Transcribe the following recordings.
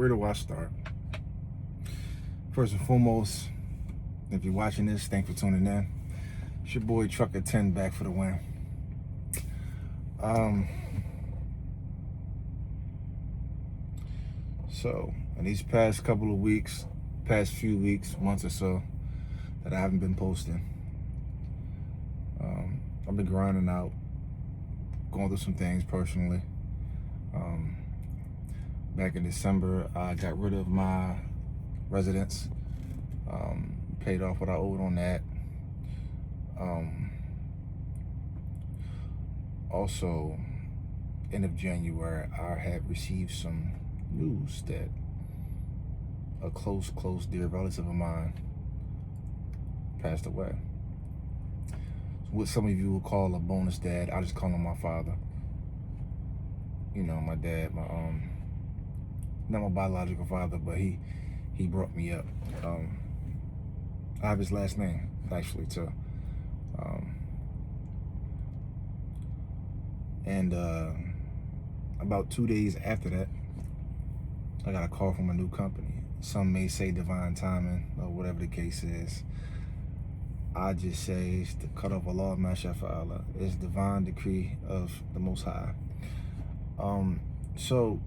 where do I start? First and foremost, if you're watching this, thanks for tuning in. It's your boy Trucker 10 back for the win. So in these past couple of weeks, past few weeks, months or so, that I haven't been posting, I've been grinding out, going through some things personally. Back in December, I got rid of my residence, paid off what I owed on that. Also, end of January, I had received some news that a close dear relative of mine passed away. What some of you will call a bonus dad, I just call him my father. You know, my dad, not my biological father, but he brought me up. I have his last name, actually, too. And about 2 days after that, I got a call from a new company. Some may say divine timing, or whatever the case is. I just say it's the cut of Allah, Masha Fa'ala. It's divine decree of the Most High. So,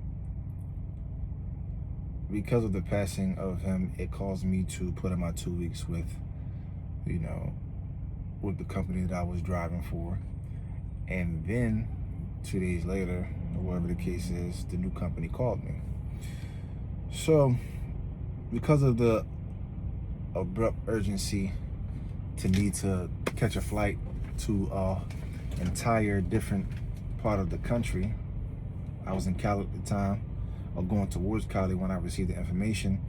because of the passing of him, it caused me to put in my 2 weeks with, with the company that I was driving for. And then 2 days later, or whatever the case is, the new company called me. So, because of the abrupt urgency to need to catch a flight to an entire different part of the country, I was in Cali at the time, or going towards Cali when I received the information.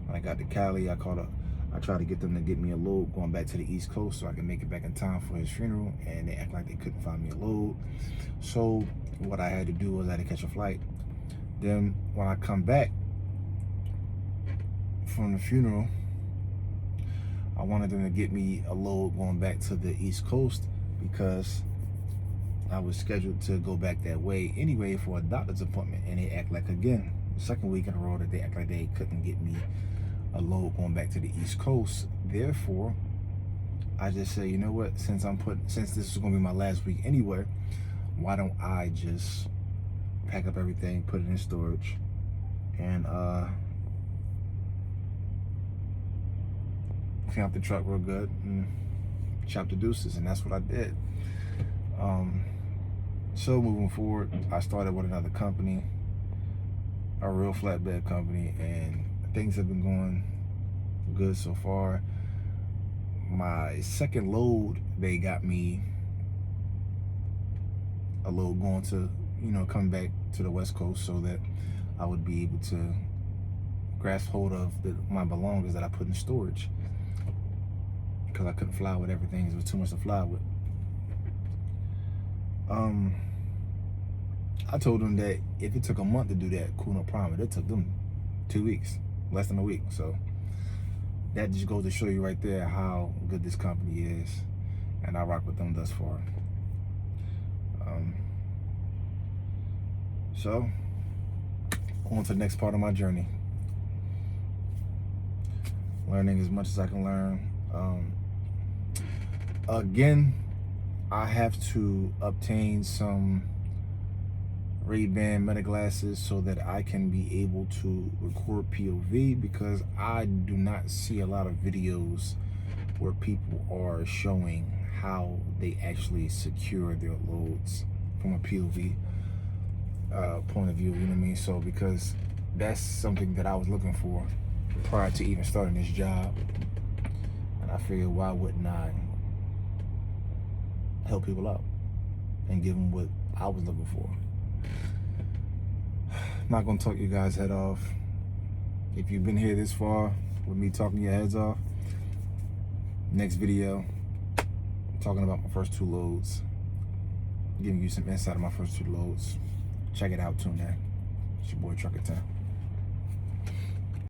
When I got to Cali, I tried to get them to get me a load going back to the East Coast so I could make it back in time for his funeral, and they act like they couldn't find me a load. So what I had to do was I had to catch a flight. Then when I come back from the funeral, I wanted them to get me a load going back to the East Coast because I was scheduled to go back that way anyway for a doctor's appointment, and they act like, again, the second week in a row, that they act like they couldn't get me a load going back to the East Coast. Therefore, I just said, you know what, since this is gonna be my last week anyway, why don't I just pack up everything, put it in storage, and clean out the truck real good and chop the deuces. And that's what I did. So moving forward, I started with another company, a real flatbed company, and things have been going good so far. My second load, they got me a load going to, come back to the West Coast so that I would be able to grasp hold of my belongings that I put in storage, because I couldn't fly with everything. It was too much to fly with. I told them that if it took a month to do that, cool, no problem. It took them 2 weeks, less than a week. So that just goes to show you right there how good this company is, and I rock with them thus far. So on to the next part of my journey, learning as much as I can learn. Again, I have to obtain some Ray-Ban meta glasses so that I can be able to record POV, because I do not see a lot of videos where people are showing how they actually secure their loads from a POV point of view, you know what I mean? So because that's something that I was looking for prior to even starting this job, and I figured, why wouldn't I help people out and give them what I was looking for? I'm not gonna talk you guys' head off. If you've been here this far with me talking your heads off, next video, I'm talking about my first 2 loads, giving you some insight of my first 2 loads. Check it out, tune in. It's your boy Trucker 10.